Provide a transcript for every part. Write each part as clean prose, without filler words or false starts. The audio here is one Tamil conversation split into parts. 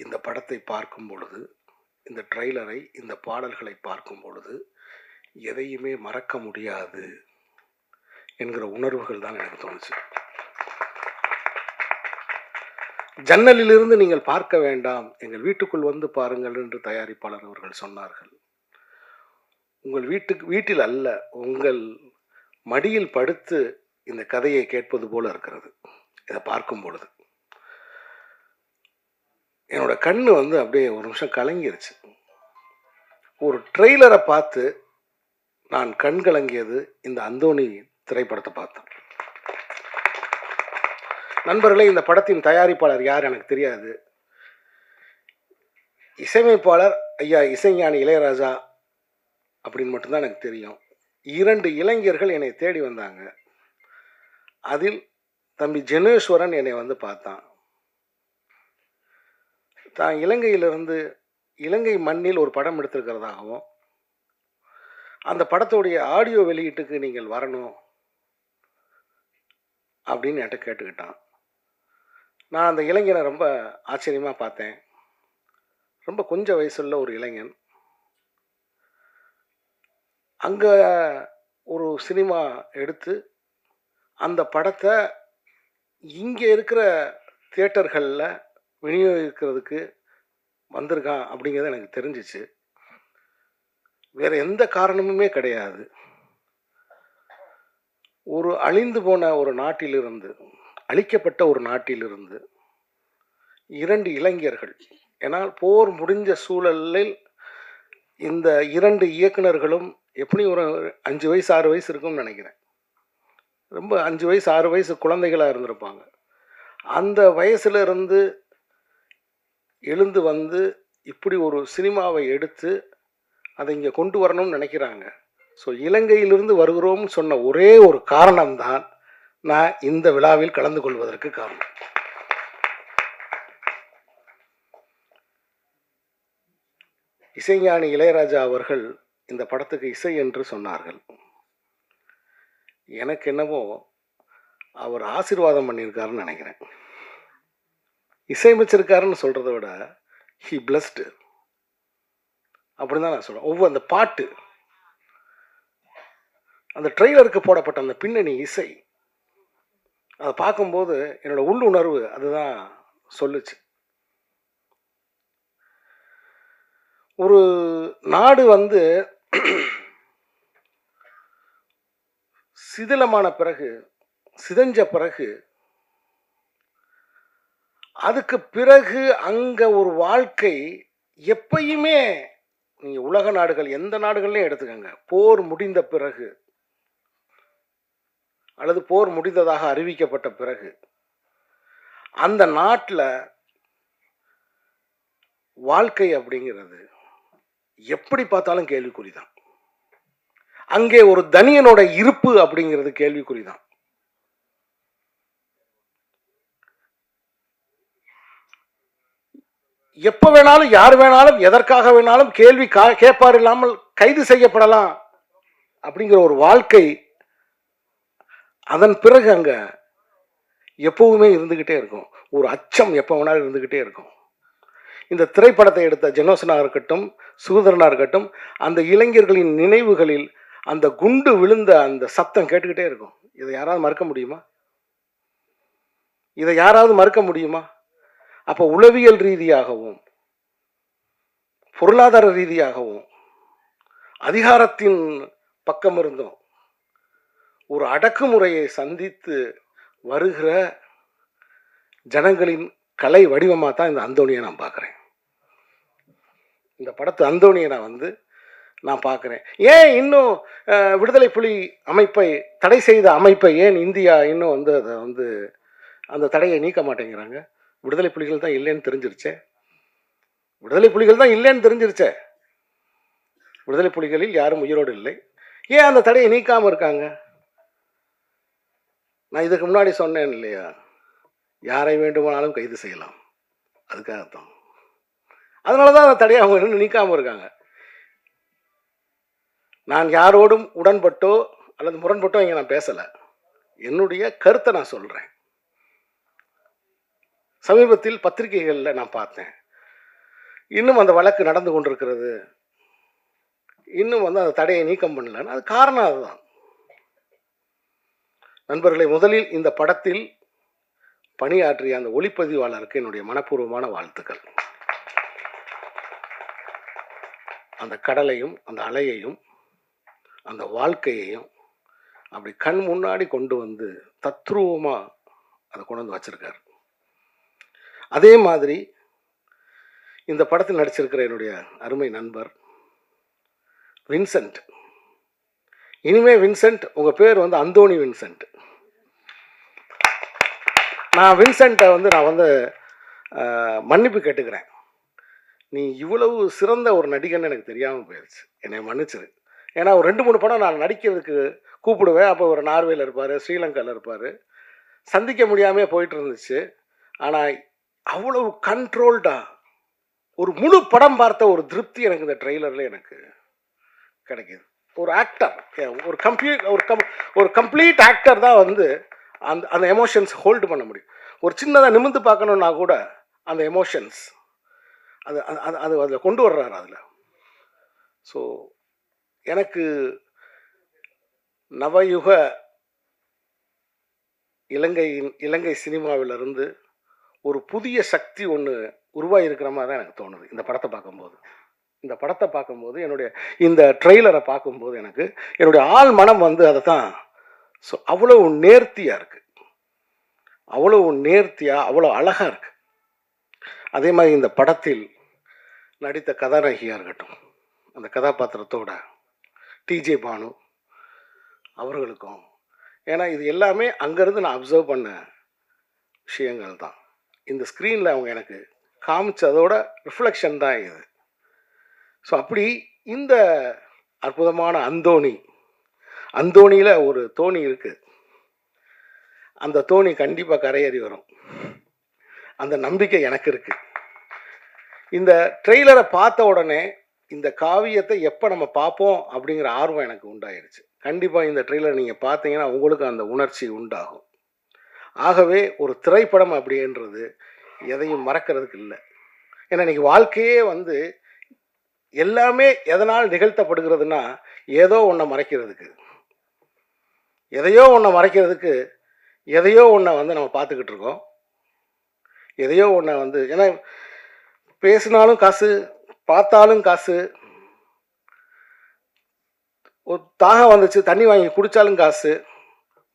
இந்த படத்தை பார்க்கும் பொழுது, இந்த ட்ரெய்லரை, இந்த பாடல்களை பார்க்கும் பொழுது எதையுமே மறக்க முடியாது என்கிற உணர்வுகள் தான் எனக்கு தோணுச்சு. ஜன்னலிலிருந்து நீங்கள் பார்க்க வேண்டாம், எங்கள் வீட்டுக்குள் வந்து பாருங்கள் என்று தயாரிப்பாளர் அவர்கள் சொன்னார்கள். உங்கள் வீட்டில் அல்ல, உங்கள் மடியில் படுத்து இந்த கதையை கேட்பது போல இருக்கிறது இதை பார்க்கும் பொழுது. என்னோட கண்ணு வந்து அப்படியே ஒரு நிமிஷம் கலங்கிருச்சு. ஒரு ட்ரெய்லரை பார்த்து நான் கண் கலங்கியது இந்த அந்தோணி திரைப்படத்தை பார்த்தேன். நண்பர்களே, இந்த படத்தின் தயாரிப்பாளர் யார் எனக்கு தெரியாது. இசையமைப்பாளர் ஐயா இசைஞானி இளையராஜா அப்படின்னு மட்டும்தான் எனக்கு தெரியும். 2 இளைஞர்கள் என்னை தேடி வந்தாங்க. அதில் தம்பி ஜெனேஸ்வரன் என்னை வந்து பார்த்தான். தான் இலங்கையிலிருந்து இலங்கை மண்ணில் ஒரு படம் எடுத்திருக்கிறதாகவும், அந்த படத்துடைய ஆடியோ வெளியீட்டுக்கு நீங்கள் வரணும் அப்படின்னு என்கிட்ட கேட்டுக்கிட்டான். நான் அந்த இளைஞனை ரொம்ப ஆச்சரியமாக பார்த்தேன். ரொம்ப கொஞ்சம் வயசுள்ள ஒரு இளைஞன். அங்கே ஒரு சினிமா எடுத்து அந்த படத்தை இங்கே இருக்கிற தியேட்டர்களில் விநியோகிக்கிறதுக்கு வந்திருக்கான் அப்படிங்கிறது எனக்கு தெரிஞ்சிச்சு. வேறு எந்த காரணமுமே கிடையாது. ஒரு அழிந்து போன ஒரு நாட்டிலிருந்து, அழிக்கப்பட்ட ஒரு நாட்டிலிருந்து 2 இளைஞர்கள், ஏன்னால் போர் முடிஞ்ச சூழலில் இந்த 2 இயக்குனர்களும் எப்படி ஒரு 5 வயசு 6 வயசு இருக்கும்னு நினைக்கிறேன். ரொம்ப 5 வயசு 6 வயசு குழந்தைகளாக இருந்திருப்பாங்க. அந்த வயசுல இருந்து எழுந்து வந்து இப்படி ஒரு சினிமாவை எடுத்து அதை இங்கே கொண்டு வரணும்னு நினைக்கிறாங்க. ஸோ இலங்கையிலிருந்து வருகிறோம்னு சொன்ன ஒரே ஒரு காரணம்தான் நான் இந்த விழாவில் கலந்து கொள்வதற்கு காரணம். இசைஞானி இளையராஜா அவர்கள் இந்த படத்துக்கு இசை என்று சொன்னார்கள். எனக்கு என்னவோ அவர் ஆசீர்வாதம் பண்ணியிருக்காருன்னு நினைக்கிறேன். இசையமைச்சிருக்காருன்னு சொல்கிறத விட ஹி பிளஸ்டு அப்படின்னு தான் நான் சொல்கிறேன். ஒவ்வொரு அந்த பாட்டு, அந்த ட்ரெய்லருக்கு போடப்பட்ட அந்த பின்னணி இசை, அதை பார்க்கும்போது என்னோட உள்ளுணர்வு அதுதான் சொல்லுச்சு. ஒரு நாடு வந்து சிதிலமான பிறகு, சிதைஞ்ச பிறகு, அதுக்கு பிறகு அங்கே ஒரு வாழ்க்கை எப்பயுமே, நீங்கள் உலக நாடுகள் எந்த நாடுகள்லையும் எடுத்துக்கங்க, போர் முடிந்த பிறகு அல்லது போர் முடிந்ததாக அறிவிக்கப்பட்ட பிறகு அந்த நாட்டில் வாழ்க்கை அப்படிங்கிறது எப்படி பார்த்தாலும் கேள்விக்குறிதான். அங்கே ஒரு தனியனோட இருப்பு அப்படிங்கிறது கேள்விக்குறிதான். எப்ப வேணாலும் யார் வேணாலும் எதற்காக வேணாலும் கேள்வி கேட்பார் இல்லாமல் கைது செய்யப்படலாம் அப்படிங்கிற ஒரு வாழ்க்கை அதன் பிறகு அங்க எப்பவுமே இருந்துகிட்டே இருக்கும். ஒரு அச்சம் எப்ப வேணாலும் இருந்துகிட்டே இருக்கும். இந்த திரைப்படத்தை எடுத்த ஜெனோசனா இருக்கட்டும், சுகதரனா இருக்கட்டும், அந்த இளைஞர்களின் நினைவுகளில் அந்த குண்டு விழுந்த அந்த சத்தம் கேட்டுக்கிட்டே இருக்கும். இதை யாராவது மறுக்க முடியுமா? இதை யாராவது மறுக்க முடியுமா? அப்போ உளவியல் ரீதியாகவும் பொருளாதார ரீதியாகவும் அதிகாரத்தின் பக்கம் இருந்தும் ஒரு அடக்குமுறையை சந்தித்து வருகிற ஜனங்களின் கலை வடிவமாக தான் இந்த அந்தோணியை நான் பார்க்குறேன். இந்த படத்து அந்தோணியை நான் பார்க்குறேன். ஏன் இன்னும் விடுதலை புலி அமைப்பை தடை செய்த அமைப்பை ஏன் இந்தியா இன்னும் அதை அந்த தடையை நீக்க மாட்டேங்கிறாங்க? விடுதலை புலிகள் தான் இல்லைன்னு தெரிஞ்சிருச்சே. விடுதலை புலிகள் தான் இல்லைன்னு தெரிஞ்சிருச்சே. விடுதலை புலிகளில் யாரும் உயிரோடு இல்லை. ஏன் அந்த தடையை நீக்காமல் இருக்காங்க? நான் இதுக்கு முன்னாடி சொன்னேன் இல்லையா, யாரை வேண்டுமானாலும் கைது செய்யலாம், அதுக்காகத்தான். அதனால தான் அந்த தடையை அவங்க நீக்காமல் இருக்காங்க. நான் யாரோடும் உடன்பட்டோ அல்லது முரண்பட்டும் இங்கே நான் பேசலை, என்னுடைய கருத்தை நான் சொல்கிறேன். சமீபத்தில் பத்திரிகைகளில் நான் பார்த்தேன், இன்னும் அந்த வழக்கு நடந்து கொண்டிருக்கிறது, இன்னும் வந்து அந்த தடையை நீக்கம் பண்ணலன்னு. அது காரணம் அதுதான். நண்பர்களை, முதலில் இந்த படத்தில் பணியாற்றிய அந்த ஒளிப்பதிவாளருக்கு என்னுடைய மனப்பூர்வமான வாழ்த்துக்கள். அந்த கடலையும் அந்த அலையையும் அந்த வாழ்க்கையையும் அப்படி கண் முன்னாடி கொண்டு வந்து தத்ரூபமாக அதை கொண்டு வந்து வச்சிருக்காரு. அதே மாதிரி இந்த படத்தில் நடிச்சிருக்கிற என்னுடைய அருமை நண்பர் வின்சென்ட். இனிமே வின்சென்ட், உங்கள் பேர் வந்து அந்தோணி வின்சென்ட். நான் வின்சென்ட்டை வந்து மன்னிப்பு கேட்டுக்கிறேன். நீ இவ்வளவு சிறந்த ஒரு நடிகன்னு எனக்கு தெரியாமல் போயிடுச்சு, என்னை மன்னிச்சிரு. ஏன்னா ஒரு 2-3 படம் நான் நடிக்கிறதுக்கு கூப்பிடுவேன். அப்போ ஒரு நார்வேல இருப்பார், ஸ்ரீலங்காவில் இருப்பார், சந்திக்க முடியாமல் போயிட்டு இருந்துச்சு. ஆனால் அவ்வளவு கண்ட்ரோல்டாக ஒரு முழு படம் பார்த்த ஒரு திருப்தி எனக்கு இந்த ட்ரெய்லரில் எனக்கு கிடைக்கிது. ஒரு ஆக்டர், ஒரு கம்ப்ளீட் ஆக்டர் தான் வந்து அந்த எமோஷன்ஸ் ஹோல்டு பண்ண முடியும். ஒரு சின்னதாக நிமிர்ந்து பார்க்கணுன்னா கூட அந்த எமோஷன்ஸ் அது அது அது அதில் கொண்டு வர்றாரு அதில். ஸோ எனக்கு நவயுக இலங்கை சினிமாவிலிருந்து ஒரு புதிய சக்தி ஒன்று உருவாகிருக்கிற மாதிரி தான் எனக்கு தோணுது இந்த படத்தை பார்க்கும்போது. என்னுடைய இந்த ட்ரெய்லரை பார்க்கும்போது எனக்கு என்னுடைய ஆள் மனம் வந்து அதை தான். ஸோ அவ்வளவு நேர்த்தியாக இருக்குது, அவ்வளோ அழகாக இருக்குது. அதே மாதிரி இந்த படத்தில் நடித்த கதாநாயகியாக இருக்கட்டும், அந்த கதாபாத்திரத்தோட டிஜே பானு அவர்களுக்கும், ஏன்னா இது எல்லாமே அங்கேருந்து நான் அப்சர்வ் பண்ண விஷயங்கள் தான். இந்த ஸ்க்ரீனில் அவங்க எனக்கு காமிச்சதோட ரிஃப்ளெக்ஷன் தான் இது. ஸோ அப்படி இந்த அற்புதமான அந்தோணியில் ஒரு தோணி இருக்குது. அந்த தோணி கண்டிப்பாக கரையேறி வரும், அந்த நம்பிக்கை எனக்கு இருக்குது. இந்த ட்ரெய்லரை பார்த்த உடனே இந்த காவியத்தை எப்போ நம்ம பார்ப்போம் அப்படிங்கிற ஆர்வம் எனக்கு உண்டாயிருச்சு. கண்டிப்பாக இந்த ட்ரெய்லர் நீங்கள் பார்த்தீங்கன்னா உங்களுக்கு அந்த உணர்ச்சி உண்டாகும். ஆகவே ஒரு திரைப்படம் அப்படின்றது எதையும் மறக்கிறதுக்கு இல்லை. ஏன்னா இன்றைக்கி வாழ்க்கையே வந்து எல்லாமே எதனால் நிகழ்த்தப்படுகிறதுனா ஏதோ ஒன்றை மறைக்கிறதுக்கு, எதையோ ஒன்றை வந்து நம்ம பார்த்துக்கிட்டு இருக்கோம். எதையோ ஒன்றை வந்து, ஏன்னா பேசினாலும் காசு, பார்த்தாலும் காசு, ஒரு தாகம் வந்துச்சு தண்ணி வாங்கி குடித்தாலும் காசு,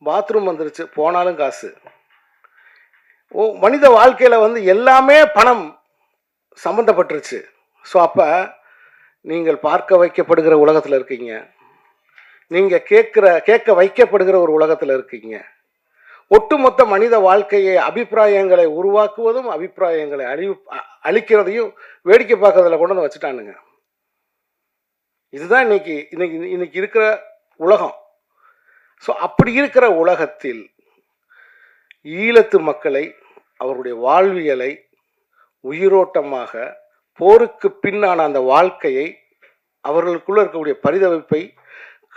பாத்ரூம் வந்துருச்சு போனாலும் காசு. மனித வாழ்க்கையில் வந்து எல்லாமே பணம் சம்மந்தப்பட்டுருச்சு. ஸோ அப்போ நீங்கள் பார்க்க வைக்கப்படுகிற உலகத்தில் இருக்கீங்க, நீங்கள் கேட்க வைக்கப்படுகிற ஒரு உலகத்தில் இருக்கீங்க. ஒட்டுமொத்த மனித வாழ்க்கையை அபிப்பிராயங்களை உருவாக்குவதும் அபிப்பிராயங்களை அழிக்கிறதையும் வேடிக்கை பார்க்கறதுல கொண்டு வந்து வச்சுட்டானுங்க. இதுதான் இன்னைக்கு இருக்கிற உலகம். ஸோ அப்படி இருக்கிற உலகத்தில் ஈழத்து மக்களை, அவருடைய வாழ்வியலை உயிரோட்டமாக, போருக்கு பின்னான அந்த வாழ்க்கையை, அவர்களுக்குள்ள இருக்கக்கூடிய பரிதவிப்பை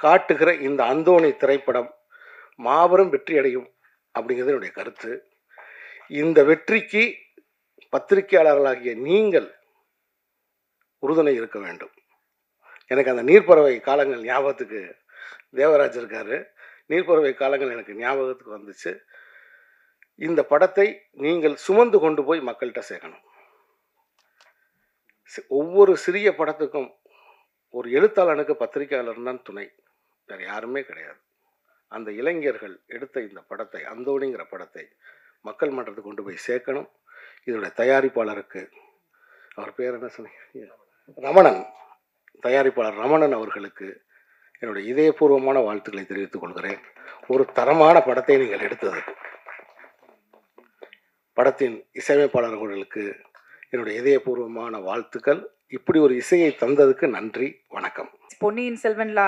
காட்டுகிற இந்த அந்தோணி திரைப்படம் மாபெரும் வெற்றி அடையும் அப்படிங்கிறது என்னுடைய கருத்து. இந்த வெற்றிக்கு பத்திரிகையாளர்களாகிய நீங்கள் உறுதுணை இருக்க வேண்டும். எனக்கு அந்த நீர்ப்பறவை காலங்கள் ஞாபகத்துக்கு, தேவராஜ் இருக்காரு, நீர்ப்பறவை காலங்கள் எனக்கு ஞாபகத்துக்கு வந்துச்சு. இந்த படத்தை நீங்கள் சுமந்து கொண்டு போய் மக்கள்கிட்ட சேர்க்கணும். ஒவ்வொரு சிறிய படத்துக்கும் ஒரு எழுத்தாளனுக்கு பத்திரிகையாளர் தான் துணை, வேறு யாருமே கிடையாது. அந்த இளைஞர்கள் எடுத்த இந்த படத்தை, அந்தோணிங்கிற படத்தை மக்கள் மன்றத்துக்கு கொண்டு போய் சேர்க்கணும். இதோடைய தயாரிப்பாளருக்கு, அவர் பேர் என்ன சொன்னீங்க, ரமணன், தயாரிப்பாளர் ரமணன் அவர்களுக்கு என்னுடைய இதயபூர்வமான வாழ்த்துக்களை தெரிவித்துக் கொள்கிறேன். ஒரு தரமான படத்தை நீங்கள் எடுத்ததுக்கு. படத்தின் இசையமைப்பாளர்களுக்கு என்னுடைய இதயபூர்வமான வாழ்த்துக்கள். இப்படி ஒரு இசையை தந்ததுக்கு நன்றி, வணக்கம். பொன்னியின் செல்வன்ல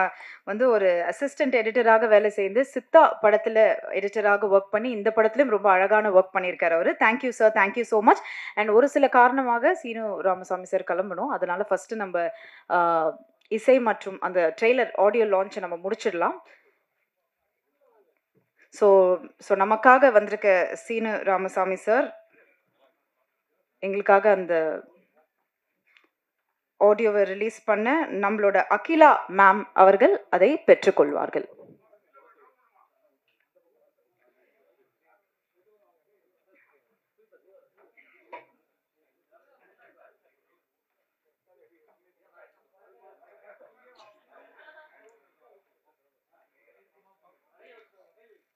வந்து ஒரு அசிஸ்டன்ட் எடிட்டராக வேலை செய்து சித்தா படத்துல எடிட்டராக ஒர்க் பண்ணி இந்த படத்துலயும் ரொம்ப அழகான ஒர்க் பண்ணியிருக்காரு அவரு. Thank you sir, thank you so much. And ஒரு சில காரணமாக சீனு ராமசாமி சார் கிளம்பணும், அதனால ஃபர்ஸ்ட் நம்ம இசை மற்றும் அந்த ட்ரெய்லர் ஆடியோ லான்ச்சை நம்ம முடிச்சிடலாம். ஸோ ஸோ நமக்காக வந்திருக்க சீனு ராமசாமி சார் எங்களுக்காக அந்த ஆடியோவை ரிலீஸ் பண்ண நம்மளோட அகிலா மேம் அவர்கள் அதை பெற்றுக்கொள்வார்கள்.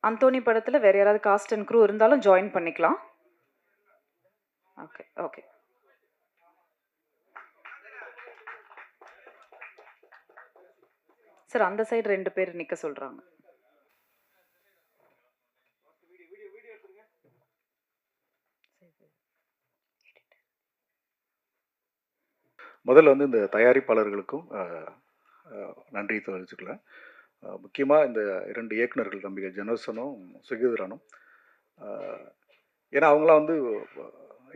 அந்தோனி படத்துல வேற யாராவது காஸ்ட் அண்ட் க்ரூ இருந்தாலும் ஜாயின் பண்ணிக்கலாம். Okay okay. சார் அந்த சைடு 2 பேர் நிக்க சொல்றாங்க. முதல்ல வந்து இந்த தயாரிப்பாளர்களுக்கும் நன்றி தெரிவிச்சுக்கலாம். முக்கியமாக இந்த 2 இயக்குனர்கள் தம்பிகள் ஜெனர்சனும் சுகீதரனும். ஏன்னா அவங்களாம் வந்து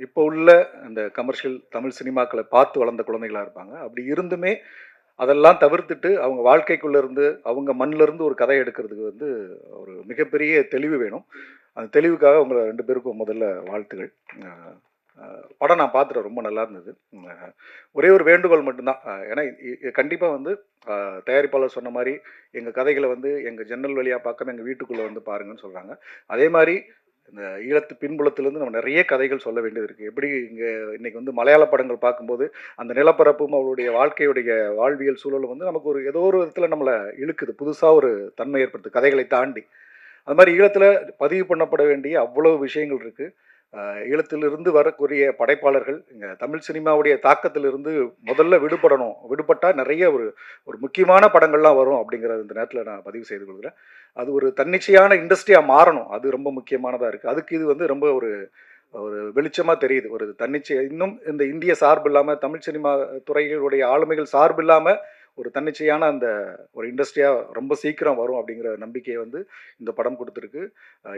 இப்போ உள்ள இந்த கமர்ஷியல் தமிழ் சினிமாக்களை பார்த்து வளர்ந்த குழந்தைகளாக இருப்பாங்க. அப்படி இருந்துமே அதெல்லாம் தவிர்த்துட்டு அவங்க வாழ்க்கைக்குள்ளேருந்து அவங்க மண்ணிலேருந்து ஒரு கதை எடுக்கிறதுக்கு வந்து ஒரு மிகப்பெரிய தெளிவு வேணும். அந்த தெளிவுக்காக உங்களை 2 பேருக்கும் முதல்ல வாழ்த்துகள். படம் நான் பார்த்துட்டேன், ரொம்ப நல்லா இருந்தது. ஒரே ஒரு வேண்டுகோள் மட்டும்தான். ஏன்னா கண்டிப்பாக வந்து தயாரிப்பாளர் சொன்ன மாதிரி எங்கள் கதைகளை வந்து எங்கள் ஜன்னல் வழியாக பார்க்காம எங்கள் வீட்டுக்குள்ளே வந்து பாருங்கன்னு சொல்கிறாங்க. அதே மாதிரி இந்த ஈழத்து பின்புலத்திலேருந்து நம்ம நிறைய கதைகள் சொல்ல வேண்டியது இருக்குது. எப்படி இங்கே இன்றைக்கி வந்து மலையாள படங்கள் பார்க்கும்போது அந்த நிலப்பரப்பும் அவருடைய வாழ்க்கையுடைய வாழ்வியல் சூழலும் வந்து நமக்கு ஒரு ஏதோ ஒரு விதத்தில் நம்மளை இழுக்குது, புதுசாக ஒரு தன்மை ஏற்படுத்து கதைகளை தாண்டி. அது மாதிரி ஈழத்தில் பதிவு பண்ணப்பட வேண்டிய அவ்வளோ விஷயங்கள் இருக்குது. ஈழத்திலிருந்து வரக்கூடிய படைப்பாளர்கள் இங்கே தமிழ் சினிமாவுடைய தாக்கத்திலிருந்து முதல்ல விடுபடணும். விடுபட்டால் நிறைய ஒரு ஒரு முக்கியமான படங்கள்லாம் வரும் அப்படிங்கிறத இந்த நேரத்தில் நான் பதிவு செய்து கொள்கிறேன். அது ஒரு தன்னிச்சையான இண்டஸ்ட்ரியாக மாறணும், அது ரொம்ப முக்கியமானதாக இருக்குது. அதுக்கு இது வந்து ரொம்ப ஒரு ஒரு வெளிச்சமாக தெரியுது. ஒரு தன்னிச்சை இன்னும் இந்த இந்திய சார்பு இல்லாமல் தமிழ் சினிமா துறைகளுடைய ஆளுமைகள் சார்பு இல்லாமல் ஒரு தன்னிச்சையான அந்த ஒரு இண்டஸ்ட்ரியாக ரொம்ப சீக்கிரம் வரும் அப்படிங்கிற நம்பிக்கையை வந்து இந்த படம் கொடுத்துருக்கு.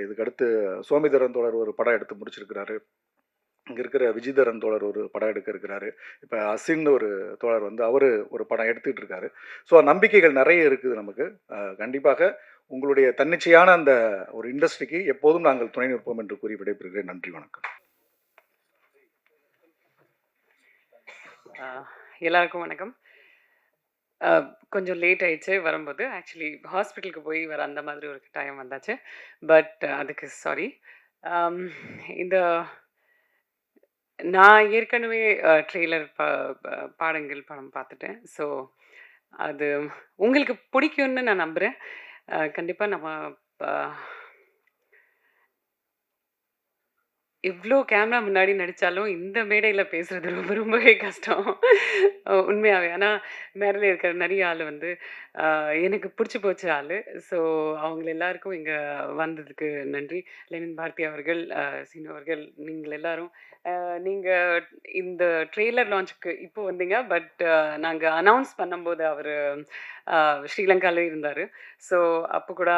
இதுக்கு அடுத்து சோமிதரன் தோழர் ஒரு படம் எடுத்து முடிச்சிருக்கிறாரு. இங்கே இருக்கிற விஜயதரன் தோழர் ஒரு படம் எடுக்க இருக்கிறாரு. இப்போ அசின் ஒரு தோழர் வந்து அவர் ஒரு படம் எடுத்துகிட்டு இருக்காரு. ஸோ நம்பிக்கைகள் நிறைய இருக்குது நமக்கு. கண்டிப்பாக உங்களுடைய தன்னிச்சையான அந்த ஒரு இண்டஸ்ட்ரிக்கு எப்போதும் நாங்கள் துணை நிற்போம் என்று கூறி விடைபெறுகிறேன். நன்றி, வணக்கம். எல்லாருக்கும் வணக்கம். கொஞ்சம் லேட் ஆயிடுச்சு வரும்போது. ஆக்சுவலி ஹாஸ்பிட்டலுக்கு போய் வர அந்த மாதிரி ஒரு டைம் வந்தாச்சு. பட் அதுக்கு சாரி. இந்த நான் ஏற்கனவே ட்ரெய்லர் பாடங்கள் படம் பார்த்துட்டேன். ஸோ அது உங்களுக்கு பிடிக்கும்னு நான் நம்புகிறேன். கண்டிப்பாக நம்ம இவ்ளோ கேமரா முன்னாடி நடிச்சாலும், இந்த மேடையில பேசுறது ரொம்பவே கஷ்டம். உண்மையாவே. ஆனா, மேடையில இருக்கிற நெறைய ஆளு வந்து எனக்கு புடிச்சு போச்ச ஆளு. ஸோ, அவங்கள எல்லாருக்கும் இங்க வந்ததுக்கு நன்றி. லெனின் பாரதி அவர்கள், சீனு அவர்கள், நீங்கள் எல்லாரும். நீங்க இந்த ட்ரெய்லர் லான்ச்சுக்கு இப்போ வந்தீங்க. பட் நாங்க அனௌன்ஸ் பண்ணும்போது அவரு ஸ்ரீலங்கால இருந்தாரு. ஸோ, அப்போ கூட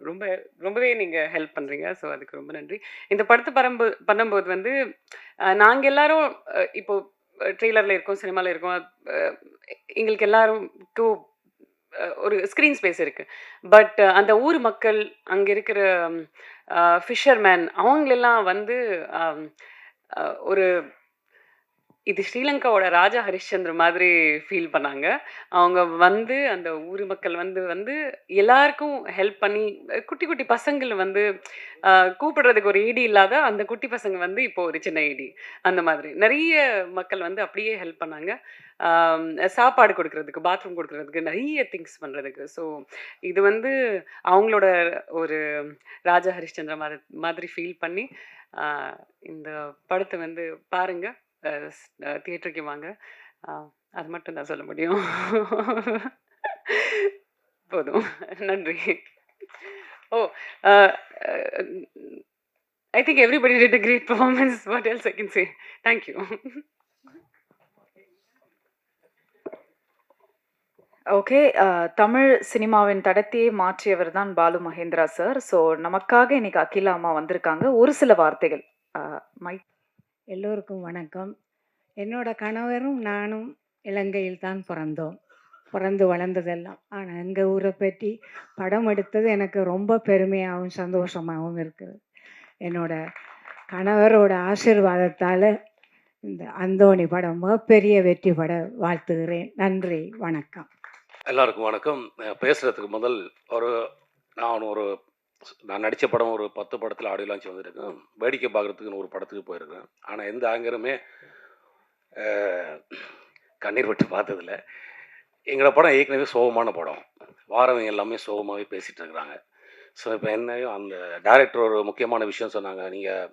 ரொம்ப ரொம்பவே நீங்க ஹெல்ப் பண்றீங்க. ஸோ, அதுக்கு ரொம்ப நன்றி. இந்த படத்த பண்ணும்போது வந்து நாங்க எல்லாரும் இப்போ ட்ரெய்லர்ல இருக்கோம், சினிமால இருக்கோம். எங்களுக்கு எல்லாருக்கும் ஒரு ஸ்க்ரீன் ஸ்பேஸ் இருக்கு. பட் அந்த ஊர் மக்கள், அங்க இருக்கிற ஃபிஷர்மேன் அவங்களெல்லாம் வந்து ஒரு இது ஸ்ரீலங்காவோட ராஜா ஹரிஷ்சந்திர மாதிரி ஃபீல் பண்ணாங்க. அவங்க வந்து அந்த ஊர் மக்கள் வந்து எல்லாருக்கும் ஹெல்ப் பண்ணி குட்டி குட்டி பசங்கள வந்து கூப்பிடுறதுக்கு ஒரு ஏடி இல்லாத அந்த குட்டி பசங்க வந்து இப்போ ஒரு சின்ன ஏடி. அந்த மாதிரி நெறைய மக்கள் வந்து அப்படியே ஹெல்ப் பண்ணாங்க. சாப்பாடு கொடுக்கறதுக்கு, பாத்ரூம் கொடுக்கறதுக்கு, நெறைய திங்ஸ் பண்றதுக்கு. ஸோ இது வந்து அவங்களோட ஒரு ராஜா ஹரிஷ்சந்திர மாதிரி ஃபீல் பண்ணி இந்த படத்த வந்து பாருங்க. தியேட்டருக்கு வாங்க. அது மட்டும் தான் சொல்ல முடியும். போதும். நன்றி. ஓ! I think everybody did a great performance. What else I can say? Thank you. Okay. Tamil சினிமாவின் தடத்தையே மாற்றியவர் தான் பாலு மகேந்திரா சார். ஸோ நமக்காக இன்னைக்கு அகிலா அம்மா வந்திருக்காங்க. ஒரு சில வார்த்தைகள். எல்லோருக்கும் வணக்கம். என்னோட கணவரும் நானும் இலங்கையில் தான் பிறந்தோம். பிறந்து வளர்ந்ததெல்லாம். ஆனால் எங்கள் ஊரை பற்றி படம் எடுத்தது எனக்கு ரொம்ப பெருமையாகவும் சந்தோஷமாகவும் இருக்குது. என்னோட கணவரோட ஆசீர்வாதத்தால் இந்த அந்தோணி படம் பெரிய வெற்றி பட வாழ்த்துகிறேன். நன்றி, வணக்கம். எல்லாருக்கும் வணக்கம். பேசுகிறதுக்கு முதல் ஒரு நான் நடித்த படம் ஒரு 10 படத்தில் ஆடியோ லான்ச் வந்திருக்கேன். வேடிக்கை பார்க்குறதுக்குன்னு ஒரு படத்துக்கு போயிருக்கேன். ஆனால் எந்த ஆங்கருமே கண்ணீர் விட்டு பார்த்ததில்ல. எங்களோட படம் ஏற்கனவே சோகமான படம். வாரவங்க எல்லாமே சோகமாகவே பேசிகிட்டு இருக்கிறாங்க. ஸோ இப்போ என்னையும் அந்த டைரக்டர் ஒரு முக்கியமான விஷயம் சொன்னாங்க. நீங்கள்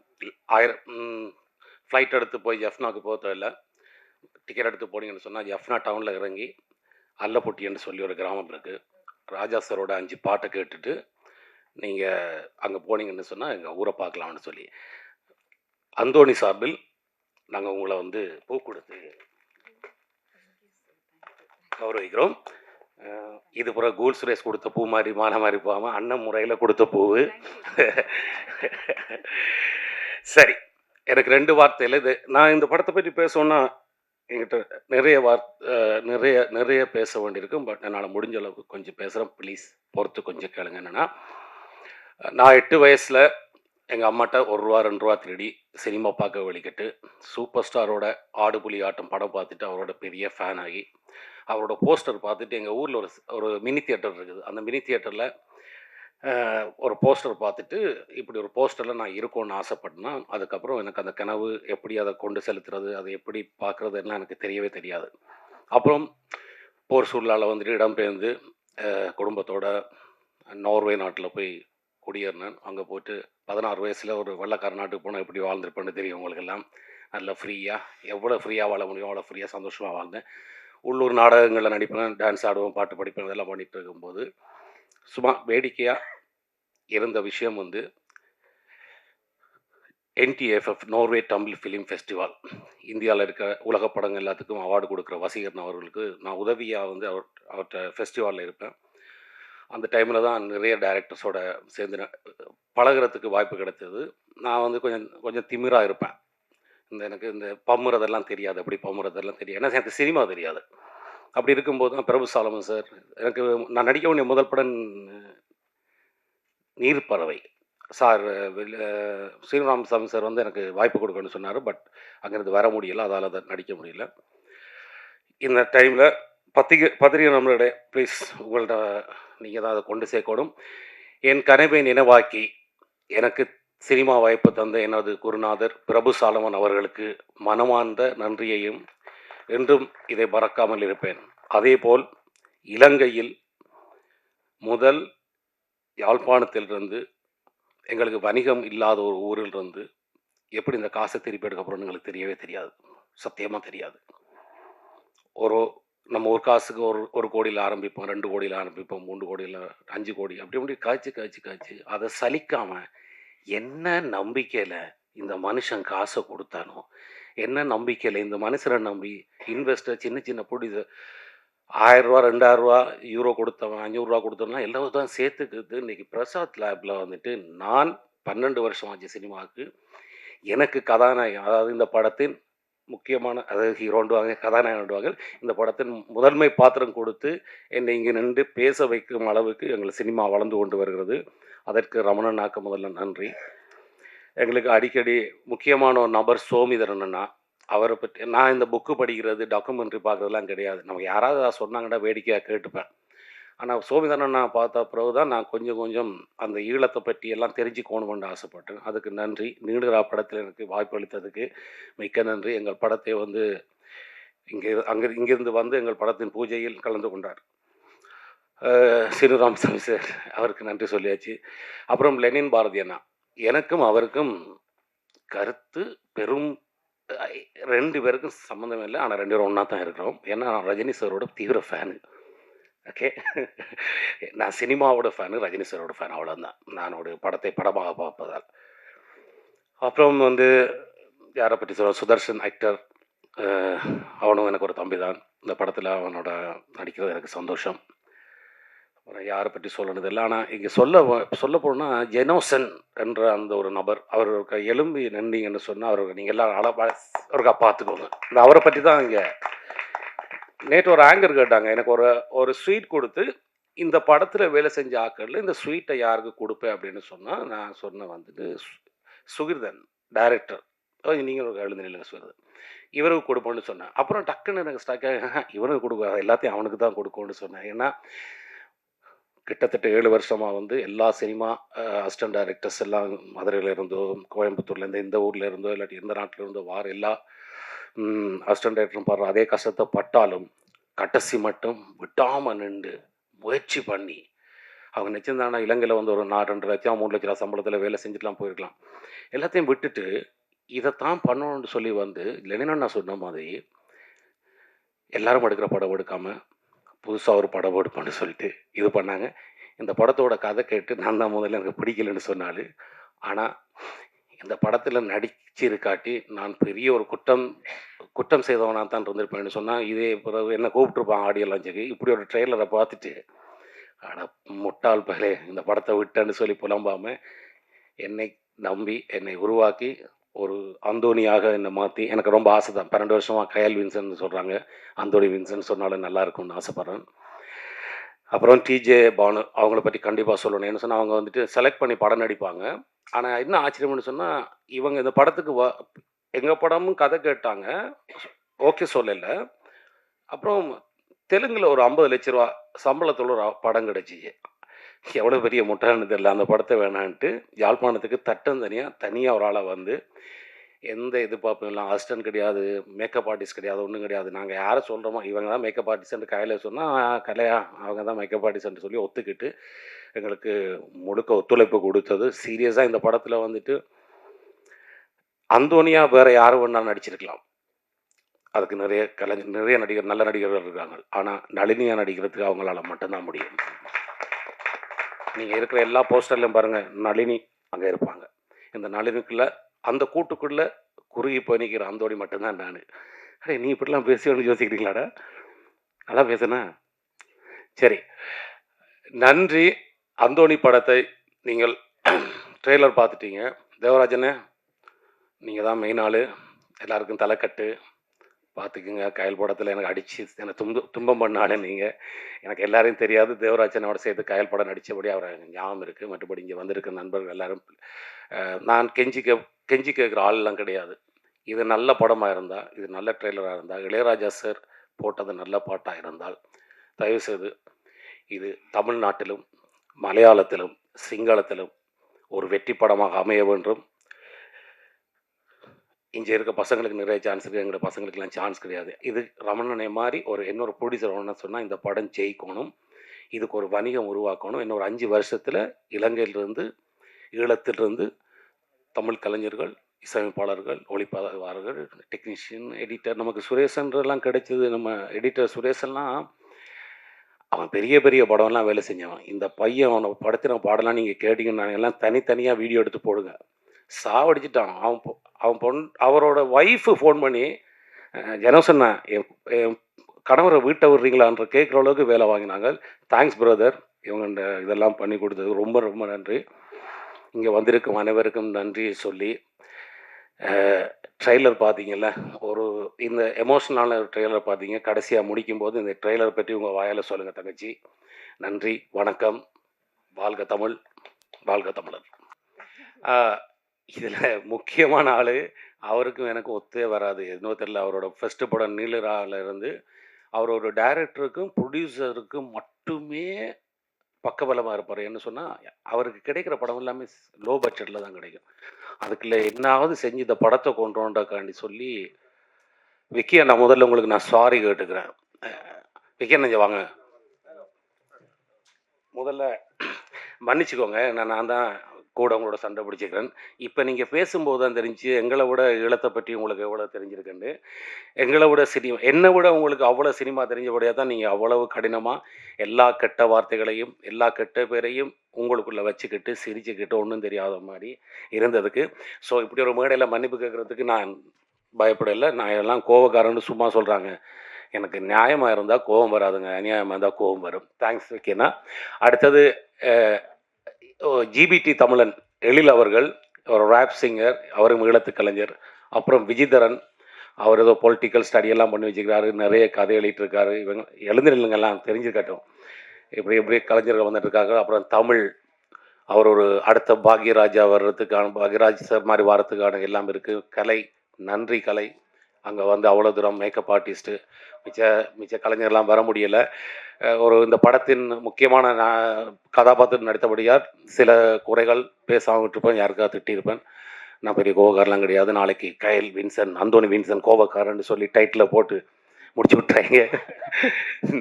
ஃப்ளைட் எடுத்து போய் ஜஃப்னாவுக்கு போக தேவையில்ல, டிக்கெட் எடுத்து போனீங்கன்னு சொன்னால் ஜஃப்னா டவுனில் இறங்கி அல்லப்பொட்டின்னு சொல்லி ஒரு கிராமம் இருக்குது. ராஜா சாரோட 5 பாட்டை கேட்டுட்டு நீங்கள் அங்கே போனீங்கன்னு சொன்னால் எங்கள் ஊரை பார்க்கலாம்னு சொல்லி அந்தோணி சார்பில் நாங்கள் உங்களை வந்து பூ கொடுத்து கௌரவிக்கிறோம். இது புற கூல் சுரேஷ் கொடுத்த பூ மாதிரி மாலை மாதிரி போகாமல் அண்ணன் முறையில் கொடுத்த பூவு. சரி, எனக்கு 2 வார்த்தையில் இது நான் இந்த படத்தை பற்றி பேசணுன்னா என்கிட்ட நிறைய பேச வேண்டியிருக்கும். பட் என்னால் முடிஞ்ச அளவுக்கு கொஞ்சம் பேசுகிறேன். ப்ளீஸ் பொறுத்து கொஞ்சம் கேளுங்க. என்னென்னா, நான் 8 வயசில் எங்கள் அம்மாட்ட ₹1 ₹2 திருடி சினிமா பார்க்க வெளிக்கிட்டு சூப்பர் ஸ்டாரோட ஆடு புலி ஆட்டம் படம் பார்த்துட்டு அவரோட பெரிய ஃபேன் ஆகி அவரோட போஸ்டர் பார்த்துட்டு எங்கள் ஊரில் ஒரு மினி தியேட்டர் இருக்குது. அந்த மினி தியேட்டரில் ஒரு போஸ்டர் பார்த்துட்டு இப்படி ஒரு போஸ்டரில் நான் இருக்கணும்னு ஆசைப்பட்டேன்னா, அதுக்கப்புறம் எனக்கு அந்த கனவு எப்படி அதை கொண்டு செலுத்துறது, அதை எப்படி பார்க்குறது எல்லாம் எனக்கு தெரியவே தெரியாது. அப்புறம் போர் சூழ்நிலை வந்துட்டு இடம்பெயர்ந்து குடும்பத்தோட நார்வே நாட்டில் போய் குடியேறினேன். அங்கே போய்ட்டு 16 வயசில் ஒரு வெள்ளைக்கார நாட்டுக்கு போனால் எப்படி வாழ்ந்துருப்பேன்னு தெரியும் உங்களுக்கெல்லாம். நல்ல ஃப்ரீயாக எவ்வளோ ஃப்ரீயாக வாழ முடியும் அவ்வளோ ஃப்ரீயாக சந்தோஷமாக வாழ்ந்தேன். உள்ளூர் நாடகங்களில் நடிப்பேன், டான்ஸ் ஆடுவேன், பாட்டு படிப்பேன், இதெல்லாம் பண்ணிகிட்டு இருக்கும்போது சும்மா வேடிக்கையாக இருந்த விஷயம் வந்து NTFF Norway Tamil film festival இந்தியாவில் இருக்க உலக படங்கள் எல்லாத்துக்கும் அவார்டு கொடுக்குற வசீகரன் அவர்களுக்கு நான் உதவியாக வந்து அவர்கிட்ட ஃபெஸ்டிவலில் இருப்பேன். அந்த டைமில் தான் நிறைய டைரக்டர்ஸோட சேர்ந்து பழகிறதுக்கு வாய்ப்பு கிடைத்தது. நான் வந்து கொஞ்சம் திமிராக இருப்பேன். எனக்கு இந்த பம்முறதெல்லாம் தெரியாது, அப்படி பம்முறதெல்லாம் தெரியாது, ஏன்னா எனக்கு சினிமா தெரியாது. அப்படி இருக்கும்போது தான் பிரபு சாலமன் சார் நான் நடிக்க வேண்டிய முதல் படம் நீர்ப்பறவை சார். ஸ்ரீராமசாமி சார் வந்து எனக்கு வாய்ப்பு கொடுக்கணும்னு சொன்னார். பட் அங்கேருந்து வர முடியல, அதால் அதை நடிக்க முடியல. இந்த டைமில் பத்திரிகை நம்மளுடைய ப்ளீஸ் உங்கள்கிட்ட நீங்கள் தான் அதை கொண்டு சேர்க்கணும். என் கனவை நினைவாக்கி எனக்கு சினிமா வாய்ப்பு தந்த எனது குருநாதர் பிரபு சாலமன் அவர்களுக்கு மனமார்ந்த நன்றியையும் என்றும் இதை மறக்காமல் இருப்பேன். அதேபோல் இலங்கையில் முதல் யாழ்ப்பாணத்திலிருந்து எங்களுக்கு வணிகம் இல்லாத ஒரு ஊரிலிருந்து எப்படி இந்த காசை திருப்பி எடுக்க போகிறோன்னு எங்களுக்கு தெரியவே தெரியாது, சத்தியமாக தெரியாது. நம்ம ஒரு காசுக்கு ஒரு கோடியில் ஆரம்பிப்போம், 2 கோடியில் ஆரம்பிப்போம், 3 கோடியில் 5 கோடி அப்படி காய்ச்சி அதை சலிக்காமல் என்ன நம்பிக்கையில் இந்த மனுஷன் காசை கொடுத்தானோ, என்ன நம்பிக்கையில் இந்த மனுஷனை நம்பி இன்வெஸ்டர் சின்ன புடிது ₹1000 ₹2000 யூரோ கொடுத்தவன், ₹500 கொடுத்தவன்லாம் எல்லாம் தான் சேர்த்துக்குது. இன்றைக்கி பிரசாத் லேபில் வந்துட்டு நான் 12 வருஷம் ஆச்சு சினிமாவுக்கு. எனக்கு கதாநாயகன், அதாவது இந்த படத்தின் முக்கியமான, அதாவது ஹீரோண்டுவாங்க, கதாநாயகன்டுவாங்க, இந்த படத்தின் முதன்மை பாத்திரம் கொடுத்து என்னை இங்கே நின்று பேச வைக்கும் அளவுக்கு எங்கள் சினிமா வளர்ந்து கொண்டு வருகிறது. அதற்கு ரமணனாக்க முதல்ல நன்றி. எங்களுக்கு அடிக்கடி முக்கியமான ஒரு நபர் சோமிதரன் அண்ணா. அவரை பற்றி நான் இந்த புக்கு படிக்கிறது, டாக்குமெண்ட்ரி பார்க்குறதுலாம் கிடையாது. நமக்கு யாராவது சொன்னாங்கன்னா வேடிக்கையாக கேட்டுப்பேன். ஆனால் சோமிதரன் அண்ணா பார்த்த பிறகு தான் நான் கொஞ்சம் அந்த ஈழத்தை பற்றி எல்லாம் தெரிஞ்சுக்கணும்னு ஆசைப்பட்டேன். அதுக்கு நன்றி. நீடுரா படத்தில் எனக்கு வாய்ப்பு அளித்ததுக்கு மிக்க நன்றி. எங்கள் படத்தை வந்து இங்கிருந்து வந்து எங்கள் படத்தின் பூஜையில் கலந்து கொண்டார் ஸ்ரீராமசாமி சார், அவருக்கு நன்றி சொல்லியாச்சு. அப்புறம் லெனின் பாரதி அண்ணா, எனக்கும் அவருக்கும் கருத்து பெரும் 2 பேருக்கும் சம்மந்தம் இல்லை. ஆனால் 2 பேரும் ஒன்றா தான் இருக்கிறோம். ஏன்னா நான் ரஜினி சாரோட தீவிர ஃபேனு. ஓகே, நான் சினிமாவோட ஃபேனு, ரஜினி சாரோட ஃபேன், அவ்வளோதான். நான் ஒரு படத்தை படமாக பார்ப்பதால். அப்புறம் வந்து யாரை பற்றி சொல்ல, சுதர்ஷன் ஆக்டர், அவனும் எனக்கு ஒரு தம்பி தான். இந்த படத்தில் அவனோட நடிக்கிறது எனக்கு சந்தோஷம். அப்புறம் யாரை பற்றி சொல்லணுது இல்லை. ஆனால் இங்கே சொல்ல போனால் ஜெனோசன் என்ற அந்த ஒரு நபர், அவருக்கு எலும்பி நின்றீங்கன்னு சொன்னால் அவருக்கு நீங்கள் எல்லாம் அவருக்கா பார்த்துக்கோங்க. இந்த அவரை பற்றி தான் இங்கே நேற்று ஒரு ஆங்கர் கேட்டாங்க எனக்கு ஒரு ஒரு ஸ்வீட் கொடுத்து இந்த படத்தில் வேலை செஞ்ச ஆக்கரில் இந்த ஸ்வீட்டை யாருக்கு கொடுப்பேன் அப்படின்னு சொன்னால் நான் சொன்ன வந்துட்டு சுகிர்தன் டைரக்டர் நீங்கள் ஒரு எழுந்திரில்லைங்க சுகிர்தன் இவருக்கு கொடுப்போன்னு சொன்னேன். அப்புறம் டக்குன்னு எனக்கு ஸ்டாக்காக இவனுக்கு கொடுக்க எல்லாத்தையும் அவனுக்கு தான் கொடுக்கும்னு சொன்னேன். ஏன்னா கிட்டத்தட்ட 7 வருஷமாக வந்து எல்லா சினிமா அசிஸ்டன்ட் டைரக்டர்ஸ் எல்லாம் மதுரையில் இருந்தோ கோயம்புத்தூர்லேருந்து இந்த ஊரில் இருந்தோ இல்லாட்டி எந்த நாட்டில் இருந்தோ வார எல்லா அசிஸ்டன்ட் டைரக்டரும் பாடுற அதே கஷ்டத்தை பட்டாலும் கடைசி மட்டும் விட்டாமல் நின்று முயற்சி பண்ணி அவங்க நிச்சயந்தானா இலங்கையில் வந்து ஒரு 2 லட்சம் 3 லட்ச ரூபா சம்பளத்தில் வேலை செஞ்சுட்டுலாம் போயிருக்கலாம். எல்லாத்தையும் விட்டுட்டு இதைத்தான் பண்ணணும்னு சொல்லி வந்து லெனின் நான் சொன்ன மாதிரி எல்லாரும் எடுக்கிற படம் எடுக்காமல் புதுசாக ஒரு படம் எடுப்பான்னு சொல்லிட்டு இது பண்ணாங்க. இந்த படத்தோட கதை கேட்டு நான் தான் முதல்ல எனக்கு பிடிக்கலன்னு சொன்னாலும், ஆனால் இந்த படத்தில் நடிச்சிருக்காட்டி நான் பெரிய ஒரு குற்றம் செய்தவனாக தான் இருந்திருப்பேன்னு சொன்னால் இதே பிறகு என்ன கூப்பிட்டுருப்பான் ஆடியோ லான்ச்சுக்கு. இப்படி ஒரு ட்ரெய்லரை பார்த்துட்டு ஆனால் முட்டாள் பலே இந்த படத்தை விட்டேன்னு சொல்லி புலம்பாமல் என்னை நம்பி என்னை உருவாக்கி ஒரு அந்தோனியாக என்னை மாற்றி எனக்கு ரொம்ப ஆசை தான். 12 வருஷமாக கயல் வின்சன் சொல்கிறாங்க, அந்தோனி வின்சன் சொன்னாலும் நல்லா இருக்கும்னு ஆசைப்பட்றேன். அப்புறம் டிஜே பானு அவங்கள பற்றி கண்டிப்பாக சொல்லணும். என்ன சொன்னால் அவங்க வந்துட்டு செலக்ட் பண்ணி படம் நடிப்பாங்க. ஆனால் என்ன ஆச்சரியம்னு சொன்னால் இவங்க இந்த படத்துக்கு எங்கள் படமும் கதை கேட்டாங்க, ஓகே சொல்லலை. அப்புறம் தெலுங்கில் ஒரு 50 லட்ச ரூபா சம்பளத்தில் ஒரு படம் கிடச்சிச்சு. எவ்வளோ பெரிய முட்டாள்னு தெரியல. அந்த படத்தை வேணான்ட்டு யாழ்ப்பாணத்துக்கு தனியாக ஒரு ஆளை வந்து எந்த எதிர்பார்ப்பும் இல்லை. அசிஸ்டன்ட் கிடையாது, மேக்கப் ஆர்டிஸ்ட் கிடையாது, ஒன்றும் கிடையாது. நாங்கள் யாரை சொல்கிறோமோ இவங்க தான் மேக்கப் ஆர்டிஸ்ட்னு கையில் சொன்னால் கலையா அவங்க தான் மேக்கப் ஆர்டிஸ்ட்னு சொல்லி ஒத்துக்கிட்டு எங்களுக்கு முழுக்க ஒத்துழைப்பு கொடுத்தது. சீரியஸாக இந்த படத்தில் வந்துட்டு அந்தோனியா வேறு யாரும் வேணாலும் நடிச்சிருக்கலாம். அதுக்கு நிறைய நடிகர் நல்ல நடிகர்கள் இருக்காங்க. ஆனால் நளினியாக நடிக்கிறதுக்கு அவங்களால மட்டும்தான் முடியும். நீங்கள் இருக்கிற எல்லா போஸ்டர்லையும் பாருங்கள், நளினி அங்கே இருப்பாங்க. இந்த நளினிக்குள்ளே அந்த கூட்டுக்குள்ளே குறுகி பண்ணிக்கிற அந்தோணி மட்டும்தான் நான். அடே நீ இப்படிலாம் பேசுவேன்னு யோசிக்கிறீங்களாடா? நல்லா பேசுனா சரி. நன்றி. அந்தோணி படத்தை நீங்கள் ட்ரெய்லர் பார்த்துட்டீங்க. தேவராஜனே நீங்கள் தான் மெயின் ஆள், எல்லாருக்கும் தலைக்கட்டு பார்த்துக்குங்க. கயல் படத்தில் எனக்கு அடித்து எனக்கு துன்பம் பண்ணாலே நீங்கள். எனக்கு எல்லாரையும் தெரியாது, தேவராஜனோட சேர்த்து கயல் படம் நடித்தபடி அவரை ஞாபகம் இருக்குது. மற்றபடி இங்கே வந்திருக்க நண்பர்கள் எல்லாரும் நான் கெஞ்சி கேட்குற ஆள்லாம் கிடையாது. இது நல்ல படமாக இருந்தால், இது நல்ல ட்ரெய்லராக இருந்தால், இளையராஜா சார் போட்டது நல்ல பாட்டாக இருந்தால் தயவுசெய்து இது தமிழ்நாட்டிலும் மலையாளத்திலும் சிங்களத்திலும் ஒரு வெற்றி படமாக அமைய வேண்டும். இங்கே இருக்க பசங்களுக்கு நிறைய சான்ஸ் இருக்குது, எங்களோட பசங்களுக்கெல்லாம் சான்ஸ் கிடையாது. இது ரமணனை மாதிரி இன்னொரு ப்ரொடியூசர் ஒன்று சொன்னால் இந்த படம் ஜெயிக்கணும், இதுக்கு ஒரு வணிகம் உருவாக்கணும். இன்னொரு 5 வருஷத்தில் இலங்கையிலிருந்து ஈழத்திலிருந்து தமிழ் கலைஞர்கள், இசையமைப்பாளர்கள், ஒளிப்பதிவாளர்கள், டெக்னீஷியன், எடிட்டர், நமக்கு சுரேஷன்றெல்லாம் கிடைச்சது. நம்ம எடிட்டர் சுரேஷெல்லாம் அவன் பெரிய பெரிய படம்லாம் வேலை செஞ்சவன். இந்த பையன் அவனை படத்தின பாடலாம் நீங்கள் கேட்டிங்கன்னா எல்லாம் தனித்தனியாக வீடியோ எடுத்து போடுங்க. சாவடிச்சிட்டான். அவரோட ஒய்ஃபு ஃபோன் பண்ணி ஜனம் சொன்னேன், என் கணவரை வீட்டை விடுறீங்களான்ற கேட்குற அளவுக்கு வேலை வாங்கினாங்க. தேங்க்ஸ் பிரதர், இவங்க இதெல்லாம் பண்ணி கொடுத்தது ரொம்ப ரொம்ப நன்றி. இங்கே வந்திருக்கும் அனைவருக்கும் நன்றி சொல்லி, ட்ரெய்லர் பார்த்தீங்கல்ல, இந்த எமோஷனலான ட்ரெய்லர் பார்த்தீங்க. கடைசியாக முடிக்கும்போது இந்த ட்ரெய்லர் பற்றி உங்கள் வாயால் சொல்லுங்கள் தங்கச்சி. நன்றி, வணக்கம், வாழ்க தமிழ், வாழ்க தமிழர். இதில் முக்கியமான ஆள், அவருக்கும் எனக்கும் ஒத்தே வராது, எதுவும் தெரியல. அவரோட ஃபஸ்ட்டு படம் நீலராவில் இருந்து அவரோட டைரக்டருக்கும் ப்ரொடியூசருக்கும் மட்டுமே பக்கபலமாக இருப்பார். என்ன சொன்னால் அவருக்கு கிடைக்கிற படம் எல்லாமே லோ பட்ஜெட்டில் தான் கிடைக்கும். அதுக்குள்ள என்னாவது செஞ்சு இந்த படத்தை கொண்டோன்றக்காண்டி சொல்லி விக்கி அண்ணா, முதல்ல உங்களுக்கு நான் சாரி கேட்டுக்கிறேன். விக்கி அண்ணா வாங்க, முதல்ல மன்னிச்சுக்கோங்க, நான் தான் கூட உங்களோட சண்டை பிடிச்சிக்கிறேன். இப்போ நீங்கள் பேசும்போது தான் தெரிஞ்சு எங்களை விட ஈழத்தை பற்றி உங்களுக்கு எவ்வளோ தெரிஞ்சிருக்குன்னு. எங்களை விட என்னை விட உங்களுக்கு அவ்வளோ சினிமா தெரிஞ்சபடியாக தான் நீங்கள் அவ்வளவு கடினமாக எல்லா கெட்ட வார்த்தைகளையும் எல்லா கெட்ட பேரையும் உங்களுக்குள்ளே வச்சுக்கிட்டு சிரிச்சுக்கிட்டு ஒன்றும் தெரியாத மாதிரி இருந்ததுக்கு. ஸோ இப்படி ஒரு மேடையில் மன்னிப்பு கேட்குறதுக்கு நான் பயப்படலை. நான் எல்லாம் கோவக்காரன்னு சும்மா சொல்கிறாங்க. எனக்கு நியாயமாக இருந்தால் கோபம் வராதுங்க, அநியாயமாக இருந்தால் கோபம் வரும். தேங்க்ஸ் விக்கினா. அடுத்தது ஜிபிடி தமிழன் எழில் அவர்கள், ஒரு ரேப் சிங்கர், அவரும் ஈழத்து கலைஞர். அப்புறம் விஜிதரன், அவர் ஏதோ பொலிட்டிக்கல் ஸ்டடியெல்லாம் பண்ணி வச்சுக்கிறாரு, நிறைய கதை எழுதிட்டுருக்காரு. இவங்க எழுந்திருங்கெல்லாம் தெரிஞ்சுக்கட்டும். இப்படி இப்படி கலைஞர்கள் வந்துட்டுருக்காங்க. அப்புறம் தமிழ், அவர் ஒரு அடுத்த பாக்யராஜா வர்றதுக்கான, பாக்யராஜ் சார் மாதிரி வர்றதுக்கான எல்லாம் இருக்குது. கலை, நன்றி கலை. அங்கே வந்து அவ்வளோ தூரம் மேக்கப் ஆர்டிஸ்ட்டு, மிச்ச மிச்ச கலைஞர்லாம் வர முடியலை. ஒரு இந்த படத்தின் முக்கியமான கதாபாத்திரம் நடித்தபடியால் சில குறைகள் பேசாமல் விட்டுருப்பேன், யாருக்காவது திட்டியிருப்பேன். நான் பெரிய கோவக்காரெலாம் கிடையாது. நாளைக்கு கயல் வின்சன், அந்தோனி வின்சன் கோவக்காரன்னு சொல்லி டைட்டில் போட்டு முடிச்சு விட்டுறாங்க.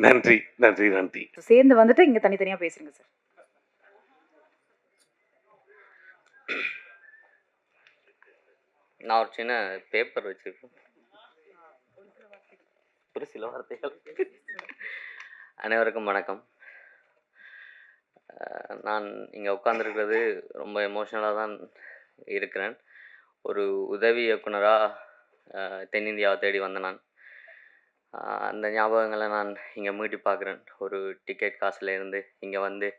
நன்றி நன்றி நன்றி. சேர்ந்து வந்துட்டு இங்க தனித்தனியா பேசுறீங்க சார். நான் ஒரு சின்ன பேப்பர் வச்சிருக்கேன், ஒரு சில வார்த்தைகள். அனைவருக்கும் வணக்கம். நான் இங்கே உட்காந்துருக்கிறது ரொம்ப எமோஷ்னலாக தான் இருக்கிறேன். ஒரு உதவி இயக்குனராக தென்னிந்தியாவை தேடி வந்த நான் அந்த ஞாபகங்களை நான் இங்கே மீட்டி பார்க்குறேன். ஒரு டிக்கெட் காசுலேருந்து இங்கே வந்து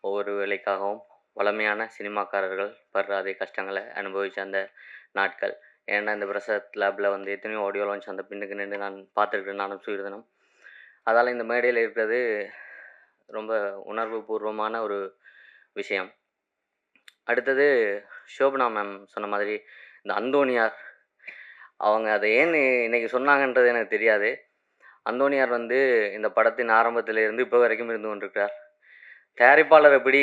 ஒவ்வொரு வேலைக்காகவும் வளமையான சினிமாக்காரர்கள் படுற அதே கஷ்டங்களை அனுபவித்த அந்த நாட்கள். ஏன்னா இந்த பிரசாத் லேபில் வந்து எத்தனையோ ஆடியோ லான்ச் அந்த பின்னுக்கு நின்று நான் பார்த்துருக்கேன், நானும் சுயர்தனம். அதால் இந்த மேடையில் இருக்கிறது ரொம்ப உணர்வு பூர்வமான ஒரு விஷயம். அடுத்தது ஷோபனா மேம் சொன்ன மாதிரி இந்த அந்தோனியார், அவங்க அதை ஏன் இன்னைக்கு சொன்னாங்கன்றது எனக்கு தெரியாது. அந்தோனியார் வந்து இந்த படத்தின் ஆரம்பத்திலிருந்து இப்போ வரைக்கும் இருந்து கொண்டிருக்கிறார். தயாரிப்பாளர் எப்படி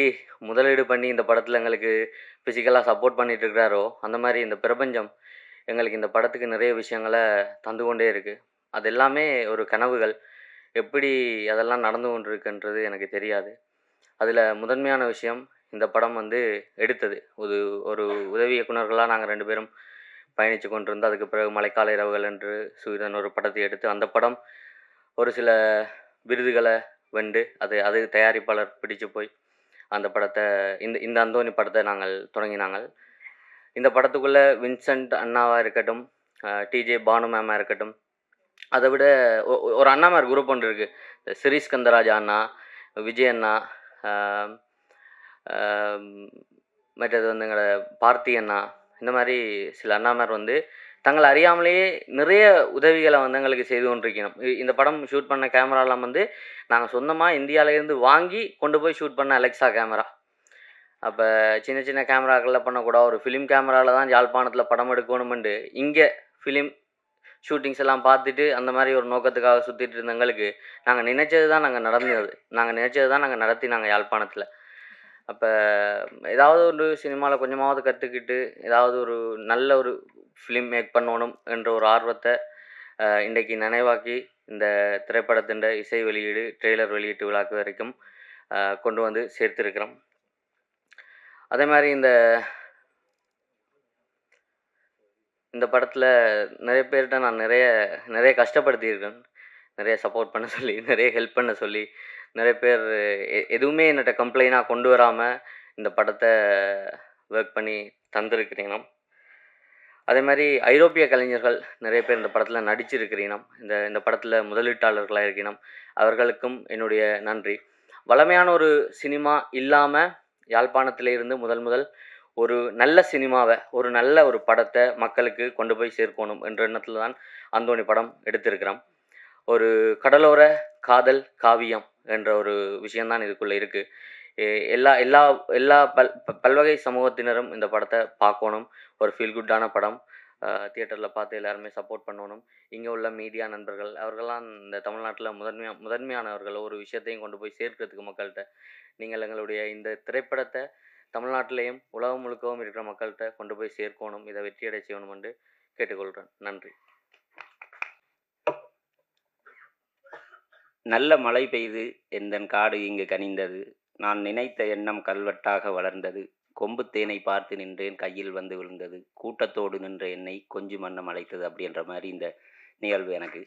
முதலீடு பண்ணி இந்த படத்தில் எங்களுக்கு ஃபிசிக்கலாக சப்போர்ட் பண்ணிட்டு இருக்கிறாரோ, அந்த மாதிரி இந்த பிரபஞ்சம் எங்களுக்கு இந்த படத்துக்கு நிறைய விஷயங்களை தந்து கொண்டே இருக்குது. அது எல்லாமே ஒரு கனவுகள். எப்படி அதெல்லாம் நடந்து கொண்டிருக்குன்றது எனக்கு தெரியாது. அதில் முதன்மையான விஷயம், இந்த படம் வந்து எடுத்தது ஒரு உதவி இயக்குனர்களாக நாங்கள் 2 பேரும் பயணித்து கொண்டிருந்தோம். அதுக்கு பிறகு மழைக்கால இரவுகள் என்று சூரியன் ஒரு படத்தை எடுத்து அந்த படம் ஒரு சில விருதுகளை வென்று அது தயாரிப்பாளர் பிடிச்சு போய் அந்த படத்தை இந்த அந்தோனி படத்தை நாங்கள் தொடங்கினாங்கள். இந்த படத்துக்குள்ளே வின்சென்ட் அண்ணாவாக இருக்கட்டும், டிஜே பானு மேமாக இருக்கட்டும், அதை விட ஒரு அண்ணாமார் குரூப் ஒன்று இருக்குது. சிரீஷ் கந்தராஜா அண்ணா, விஜய் அண்ணா, மற்றது வந்து எங்களோட பார்த்தி அண்ணா, இந்த மாதிரி சில அண்ணாமார் வந்து தங்களை அறியாமலேயே நிறைய உதவிகளை வந்து எங்களுக்கு செய்து கொண்டிருக்கணும். இந்த படம் ஷூட் பண்ண கேமராலாம் வந்து நாங்கள் சொந்தமாக இந்தியாவிலேருந்து வாங்கி கொண்டு போய் ஷூட் பண்ண அலெக்ஸா கேமரா. அப்போ சின்ன சின்ன கேமராக்களில் பண்ணக்கூடாது, ஒரு ஃபிலிம் கேமராவில் தான் யாழ்ப்பாணத்தில் படம் எடுக்கணுமெண்டு இங்கே ஃபிலிம் ஷூட்டிங்ஸ் எல்லாம் பார்த்துட்டு அந்த மாதிரி ஒரு நோக்கத்துக்காக சுற்றிட்டு இருந்தவங்களுக்கு நாங்கள் நினச்சது தான் நாங்கள் நடத்தினாங்க யாழ்ப்பாணத்தில். அப்போ ஏதாவது ஒரு சினிமாவில் கொஞ்சமாவது கற்றுக்கிட்டு ஏதாவது ஒரு நல்ல ஒரு ஃபிலிம் மேக் பண்ணணும் என்ற ஒரு ஆர்வத்தை இன்றைக்கு நினைவாக்கி இந்த திரைப்படத்தின் இசை வெளியீடு, ட்ரெய்லர் வெளியீட்டு விழாக்கு வரைக்கும் கொண்டு வந்து சேர்த்துருக்கிறோம். அதே மாதிரி இந்த படத்தில் நிறைய பேர்கிட்ட நான் நிறைய கஷ்டப்படுத்தியிருக்கேன். நிறைய சப்போர்ட் பண்ண சொல்லி, நிறைய ஹெல்ப் பண்ண சொல்லி, நிறைய பேர் எதுவுமே என்னட்ட கம்ப்ளைண்டாக கொண்டு வராமல் இந்த படத்தை ஒர்க் பண்ணி தந்திருக்கிறீங்க. அதே மாதிரி ஐரோப்பிய கலைஞர்கள் நிறைய பேர் இந்த படத்தில் நடிச்சிருக்கிறீங்க. இந்த படத்தில் முதலீட்டாளர்களாக இருக்கணும், அவர்களுக்கும் என்னுடைய நன்றி. வளமையான ஒரு சினிமா இல்லாமல் யாழ்ப்பாணத்தில் இருந்து முதல் ஒரு நல்ல சினிமாவை, ஒரு நல்ல ஒரு படத்தை மக்களுக்கு கொண்டு போய் சேர்க்கணும் என்ற எண்ணத்தில் தான் அந்தோனி படம் எடுத்திருக்கிறோம். ஒரு கடலோர காதல் காவியம் என்ற ஒரு விஷயந்தான் இதுக்குள்ளே இருக்குது. எல்லா பல்வகை சமூகத்தினரும் இந்த படத்தை பார்க்கணும். ஒரு ஃபீல் குட்டான படம். தியேட்டரில் பார்த்து எல்லாருமே சப்போர்ட் பண்ணணும். இங்கே உள்ள மீடியா நண்பர்கள் அவர்கள்லாம் இந்த தமிழ்நாட்டில் முதன்மையானவர்கள், ஒரு விஷயத்தையும் கொண்டு போய் சேர்க்கிறதுக்கு மக்கள்கிட்ட நீங்கள் எங்களுடைய இந்த திரைப்படத்தை தமிழ்நாட்டிலையும் உலகம் முழுக்கவும் இருக்கிற மக்கள்கிட்ட கொண்டு போய் சேர்க்கணும், இதை வெற்றியடை செய்யணும் என்று கேட்டுக்கொள்கிறேன். நன்றி. நல்ல மழை பெய்து எந்தன் காடு இங்கு கனிந்தது, நான் நினைத்த எண்ணம் கல்வெட்டாக வளர்ந்தது, கொம்பு தேனை பார்த்து நின்றேன் கையில் வந்து விழுந்தது, கூட்டத்தோடு நின்ற என்னை கொஞ்சு மன்னம் அழைத்தது. அப்படின்ற மாதிரி இந்த நிகழ்வு எனக்கு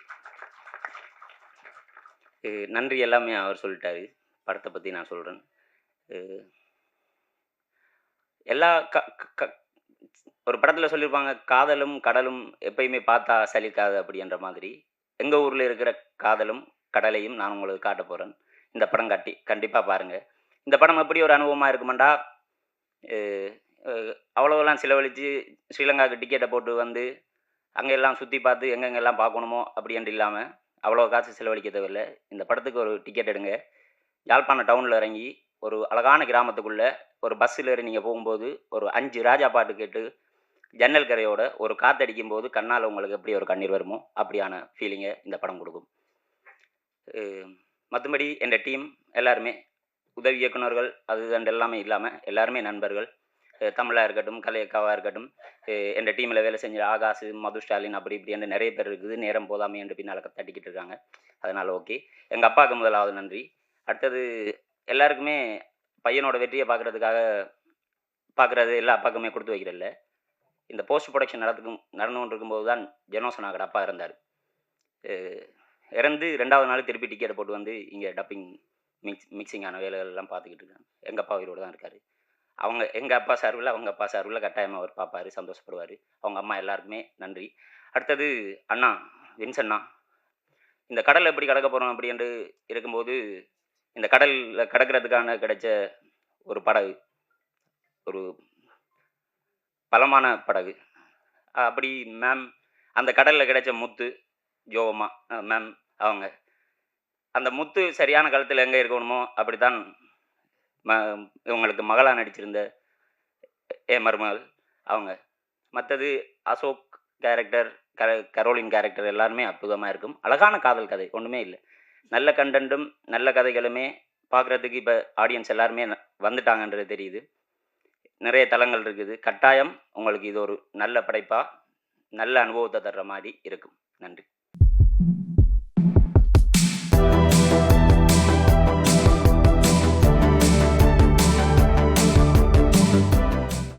நன்றி எல்லாமே அவர் சொல்லிட்டாரு. படத்தை பற்றி நான் சொல்கிறேன். எல்லா ஒரு படத்தில் சொல்லியிருப்பாங்க, காதலும் கடலும் எப்பயுமே பார்த்தா சலிக்காது அப்படின்ற மாதிரி. எங்கள் ஊரில் இருக்கிற காதலும் கடலையும் நான் உங்களுக்கு காட்ட போகிறேன். இந்த படம் கண்டிப்பாக பாருங்கள். இந்த படம் எப்படி ஒரு அனுபவமாக இருக்குமாண்டா, அவ்வளோவெல்லாம் செலவழித்து ஸ்ரீலங்காவுக்கு டிக்கெட்டை போட்டு வந்து அங்கே எல்லாம் சுற்றி பார்த்து எங்கெங்கெல்லாம் பார்க்கணுமோ அப்படின்ட்டு இல்லாமல் அவ்வளோ காசு செலவழிக்க தேவையில்லை. இந்த படத்துக்கு ஒரு டிக்கெட் எடுங்க. யாழ்ப்பாணம் டவுனில் இறங்கி ஒரு அழகான கிராமத்துக்குள்ளே ஒரு பஸ்ஸில் ஏறி நீங்கள் போகும்போது ஒரு 5 ராஜா பாட்டு கேட்டு ஜன்னல் கரையோட ஒரு காற்றடிக்கும் போது கண்ணால் உங்களுக்கு எப்படி ஒரு கண்ணீர் வருமோ அப்படியான ஃபீலிங்கை இந்த படம் கொடுக்கும். மற்றபடி என் டீம் எல்லாருமே உதவி இயக்குனர்கள் அது எல்லாமே இல்லாமல் எல்லாருமே நண்பர்கள். தமிழாக இருக்கட்டும், கலையக்காவாக இருக்கட்டும், என் டீமில் வேலை செஞ்ச ஆகாஷ், மது ஸ்டாலின் அப்படி இப்படின்னு நிறைய பேர் இருக்குது. நேரம் போதாமே என்று பின்னால் தட்டிக்கிட்டு இருக்காங்க. அதனால் ஓகே. எங்கள் அப்பாவுக்கு முதலாவது நன்றி. அடுத்தது எல்லாருக்குமே பையனோட வெற்றியை பார்க்குறது எல்லா அப்பாவுக்குமே கொடுத்து வைக்கிறதில்ல. இந்த போஸ்ட் ப்ரொடக்ஷன் நடந்து கொண்டு இருக்கும்போது தான் ஜெனோசனாகட அப்பா இறந்தார். இறந்து 2வது நாள் திருப்பி டிக்கெட் போட்டு வந்து இங்கே டப்பிங் மிக்சிங்கான வேலைகள் எல்லாம் பார்த்துக்கிட்டு இருக்காங்க. எங்கள் அப்பா உயிரோடு தான் இருக்கார். எங்கள் அப்பா சார்பில் அவங்க அப்பா சார்பில் கட்டாயமாக அவர் பார்ப்பார், சந்தோஷப்படுவார். அவங்க அம்மா எல்லாருக்குமே நன்றி. அடுத்தது அண்ணா வின்சண்ணா, இந்த கடல் எப்படி கடக்க போகிறோம் அப்படின்ட்டு இருக்கும்போது இந்த கடலில் கடக்கிறதுக்கான கிடைச்ச ஒரு படகு, ஒரு பலமான படகு. அப்படி மேம் அந்த கடலில் கிடைச்ச முத்து ஜோவம்மா மேம் அவங்க அந்த முத்து சரியான காலத்தில் எங்கே இருக்கணுமோ அப்படி தான் இவங்களுக்கு மகளாக நடிச்சிருந்த மருமகள் அவங்க. மற்றது அசோக் கேரக்டர், கரோலின் கேரக்டர் எல்லாருமே அற்புதமாக இருக்கும். அழகான காதல் கதை, ஒன்றுமே இல்லை. நல்ல கண்டென்ட்டும் நல்ல கதைகளுமே பார்க்குறதுக்கு இப்போ ஆடியன்ஸ் எல்லாருமே வந்துட்டாங்கன்றது தெரியுது. நிறைய தளங்கள் இருக்குது. கட்டாயம் உங்களுக்கு இது ஒரு நல்ல படைப்பாக நல்ல அனுபவத்தை தர்ற மாதிரி இருக்கும். நன்றி.